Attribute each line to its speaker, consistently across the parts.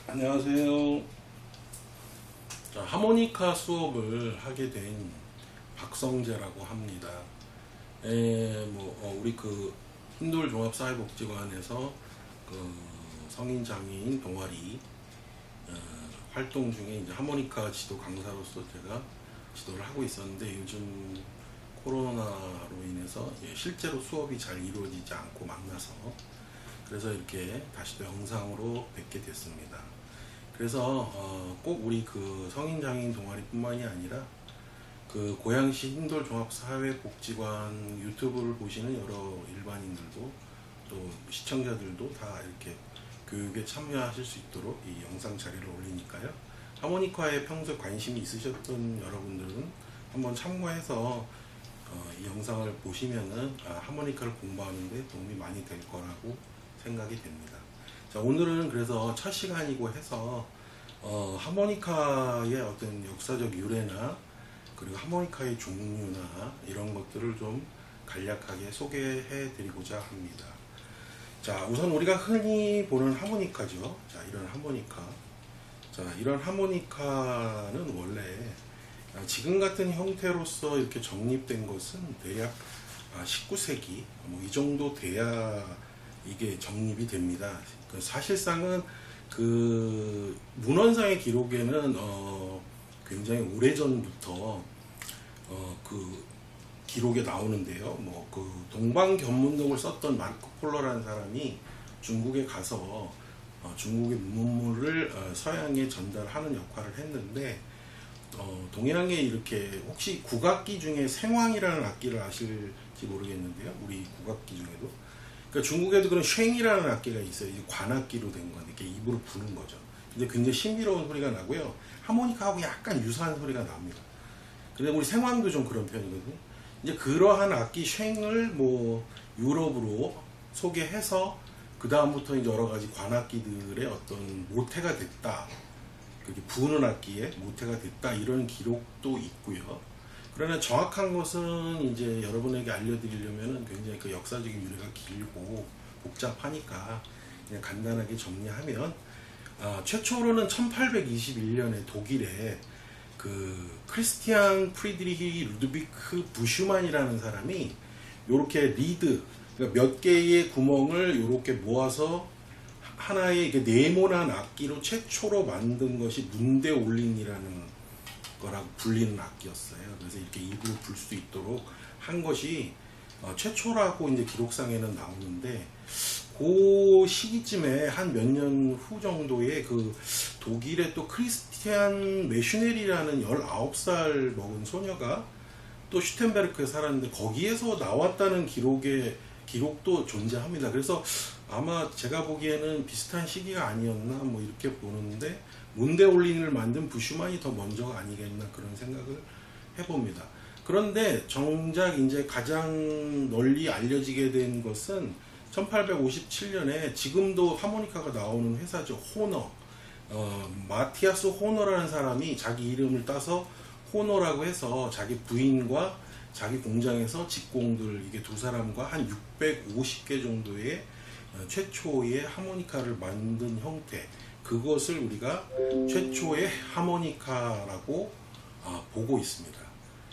Speaker 1: 안녕하세요. 자, 하모니카 수업을 하게 된 박성재라고 합니다. 우리 흰돌 종합사회복지관에서 성인 장애인 동아리 활동 중에 이제 하모니카 지도 강사로서 제가 지도를 하고 있었는데, 요즘 코로나로 인해서 실제로 수업이 잘 이루어지지 않고 만나서, 그래서 이렇게 다시 또 영상으로 뵙게 됐습니다. 그래서 꼭 우리 성인 장애인 동아리뿐만이 아니라 고양시 흰돌 종합사회복지관 유튜브를 보시는 여러 일반인들도 또 시청자들도 다 이렇게 교육에 참여하실 수 있도록 이 영상 자료를 올리니까요. 하모니카에 평소에 관심이 있으셨던 여러분들은 한번 참고해서 이 영상을 보시면은 하모니카를 공부하는데 도움이 많이 될 거라고 생각이 됩니다. 자, 오늘은 그래서 첫 시간이고 해서 하모니카의 어떤 역사적 유래나 그리고 하모니카의 종류나 이런 것들을 좀 간략하게 소개해 드리고자 합니다. 자, 우선 우리가 흔히 보는 하모니카죠. 자, 이런 하모니카. 자, 이런 하모니카는 원래 지금 같은 형태로서 이렇게 정립된 것은 대략 19세기 이 정도 돼야 이게 정립이 됩니다. 사실상은 문헌상의 기록에는 굉장히 오래전부터 기록에 나오는데요. 동방견문록을 썼던 마르코 폴로라는 사람이 중국에 가서 중국의 문물을 서양에 전달하는 역할을 했는데, 동양에 이렇게 혹시 국악기 중에 생황이라는 악기를 아실지 모르겠는데요. 우리 국악기 중에도 그러니까 중국에도 그런 쉥이라는 악기가 있어요. 이제 관악기로 된 건데 이렇게 입으로 부는 거죠. 근데 굉장히 신비로운 소리가 나고요. 하모니카하고 약간 유사한 소리가 납니다. 근데 우리 생황도 좀 그런 편이거든요. 이제 그러한 악기 쉥을 유럽으로 소개해서 그 다음부터 이제 여러 가지 관악기들의 어떤 모태가 됐다. 그게 부는 악기의 모태가 됐다, 이런 기록도 있고요. 그러나 정확한 것은 이제 여러분에게 알려드리려면 굉장히 역사적인 유래가 길고 복잡하니까 그냥 간단하게 정리하면, 최초로는 1821년에 독일에 크리스티안 프리드리히 루드비크 부슈만이라는 사람이 요렇게 리드, 그러니까 몇 개의 구멍을 요렇게 모아서 하나의 네모난 악기로 최초로 만든 것이 문대올린이라는 거라고 불리는 악기였어요. 그래서 이렇게 입으로 불 수 있도록 한 것이 최초라고 이제 기록상에는 나오는데, 그 시기쯤에 한 몇 년 후 정도에 독일의 또 크리스티안 메슈넬이라는 19살 먹은 소녀가 또 슈텐베르크에 살았는데, 거기에서 나왔다는 기록도 존재합니다. 그래서 아마 제가 보기에는 비슷한 시기가 아니었나 이렇게 보는데, 문대올린을 만든 부슈만이 더 먼저가 아니겠나 그런 생각을 해봅니다. 그런데 정작 이제 가장 널리 알려지게 된 것은 1857년에 지금도 하모니카가 나오는 회사죠. 호너. 마티아스 호너라는 사람이 자기 이름을 따서 호너라고 해서 자기 부인과 자기 공장에서 직공들, 이게 두 사람과 한 650개 정도의 최초의 하모니카를 만든 형태, 그것을 우리가 최초의 하모니카라고 보고 있습니다.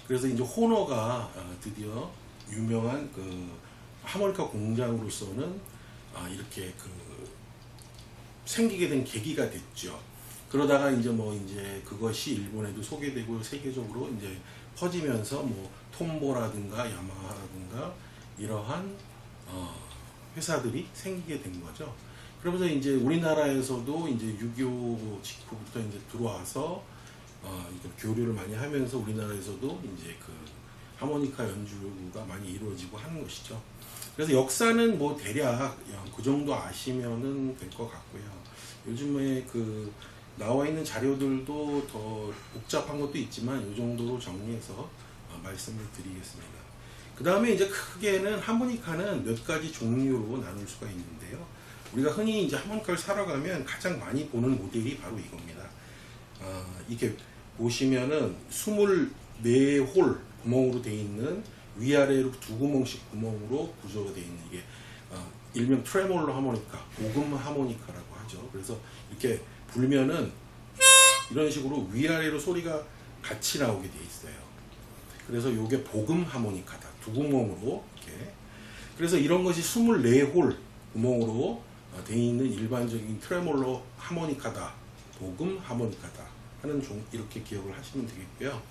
Speaker 1: 그래서 이제 호너가 드디어 유명한 하모니카 공장으로서는 이렇게 생기게 된 계기가 됐죠. 그러다가 이제 그것이 일본에도 소개되고 세계적으로 이제 퍼지면서 톰보라든가 야마하라든가 이러한 회사들이 생기게 된 거죠. 그러면서 이제 우리나라에서도 이제 6.25 직후부터 이제 들어와서 교류를 많이 하면서 우리나라에서도 이제 하모니카 연주가 많이 이루어지고 하는 것이죠. 그래서 역사는 대략 그 정도 아시면은 될 것 같고요. 요즘에 나와 있는 자료들도 더 복잡한 것도 있지만 이 정도로 정리해서 말씀을 드리겠습니다. 그 다음에 이제 크게는 하모니카는 몇 가지 종류로 나눌 수가 있는데요. 우리가 흔히 이제 하모니카를 사러 가면 가장 많이 보는 모델이 바로 이겁니다. 이렇게 보시면은 24홀 구멍으로 되어 있는, 위아래로 두 구멍씩 구멍으로 구조가 되어 있는, 이게 일명 트레몰로 하모니카, 고금 하모니카라고 하죠. 그래서 이렇게 불면은 이런 식으로 위아래로 소리가 같이 나오게 돼 있어요. 그래서 요게 복음 하모니카다. 두 구멍으로 이렇게. 그래서 이런 것이 24홀 구멍으로 되어 있는 일반적인 트레몰로 하모니카다. 복음 하모니카다. 하는 이렇게 기억을 하시면 되겠고요.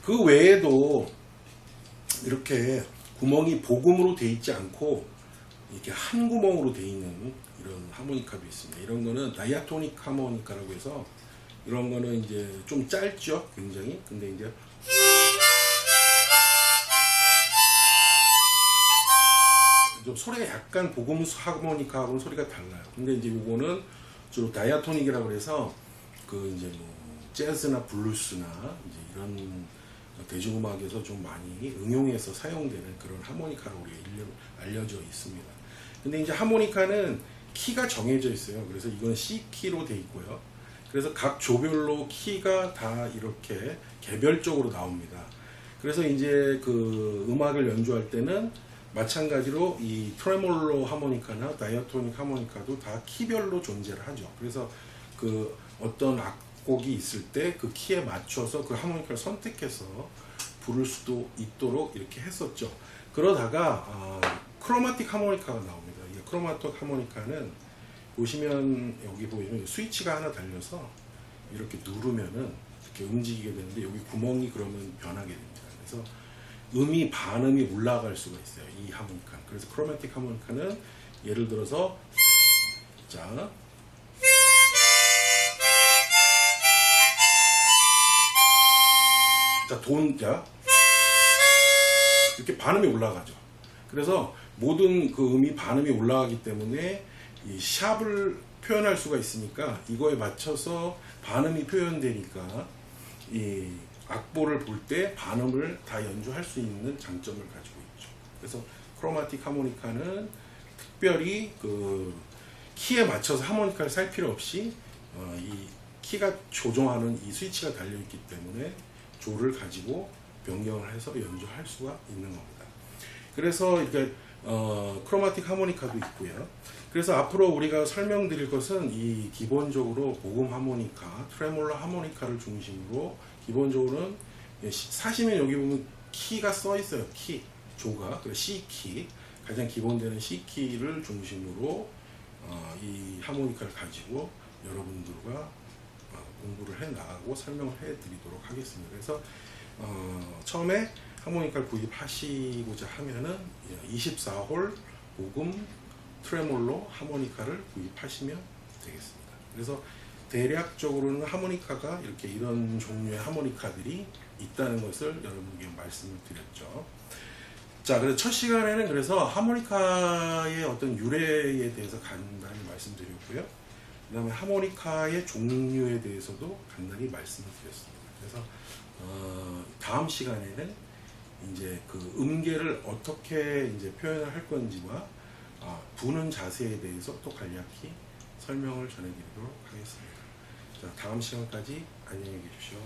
Speaker 1: 그 외에도 이렇게 구멍이 복음으로 되어 있지 않고 이렇게 한 구멍으로 되어 있는 이런 하모니카도 있습니다. 이런 거는 다이아토닉 하모니카라고 해서 이런 거는 이제 좀 짧죠, 굉장히. 근데 이제 좀 소리가 약간 복음 하모니카하고는 소리가 달라요. 근데 이제 이거는 주로 다이아토닉이라고 해서 그 이제 뭐 재즈나 블루스나 이제 이런 대중음악에서 좀 많이 응용해서 사용되는 그런 하모니카로 우리가 알려져 있습니다. 근데 이제 하모니카는 키가 정해져 있어요. 그래서 이건 C키로 돼 있고요. 그래서 각 조별로 키가 다 이렇게 개별적으로 나옵니다. 그래서 이제 그 음악을 연주할 때는 마찬가지로 이 트레몰로 하모니카나 다이아토닉 하모니카도 다 키별로 존재를 하죠. 그래서 그 어떤 악곡이 있을 때 그 키에 맞춰서 그 하모니카를 선택해서 부를 수도 있도록 이렇게 했었죠. 그러다가 크로마틱 하모니카가 나옵니다. 이 크로마틱 하모니카는 보시면 여기 보이면 스위치가 하나 달려서 이렇게 누르면은 이렇게 움직이게 되는데 여기 구멍이 그러면 변하게 됩니다. 그래서 음이 반음이 올라갈 수가 있어요. 이 하모니카. 그래서 크로마틱 하모니카는 예를 들어서 자 돈자 이렇게 반음이 올라가죠. 그래서 모든 그 음이 반음이 올라가기 때문에 이 샵을 표현할 수가 있으니까 이거에 맞춰서 반음이 표현되니까 이 악보를 볼 때 반음을 다 연주할 수 있는 장점을 가지고 있죠. 그래서 크로마틱 하모니카는 특별히 그 키에 맞춰서 하모니카를 살 필요 없이 이 키가 조종하는 이 스위치가 달려 있기 때문에 조를 가지고 변경을 해서 연주할 수가 있는 겁니다. 그래서 이렇게 크로마틱 하모니카도 있고요. 그래서 앞으로 우리가 설명드릴 것은 이 기본적으로 복음 하모니카, 트레몰로 하모니카를 중심으로 기본적으로는 사시면 여기 보면 키가 써 있어요. 키, 조가. C키, 가장 기본되는 C키를 중심으로 이 하모니카를 가지고 여러분들과 공부를 해 나가고 설명을 해 드리도록 하겠습니다. 그래서 처음에 하모니카를 구입하시고자 하면은 24홀 복음 트레몰로 하모니카를 구입하시면 되겠습니다. 그래서 대략적으로는 하모니카가 이렇게 이런 종류의 하모니카들이 있다는 것을 여러분께 말씀을 드렸죠. 자, 그래서 첫 시간에는 그래서 하모니카의 어떤 유래에 대해서 간단히 말씀드렸고요. 그 다음에 하모니카의 종류에 대해서도 간단히 말씀을 드렸습니다. 그래서 다음 시간에는 이제 그 음계를 어떻게 이제 표현을 할 건지와 부는 자세에 대해서 또 간략히 설명을 전해드리도록 하겠습니다. 자, 다음 시간까지 안녕히 계십시오.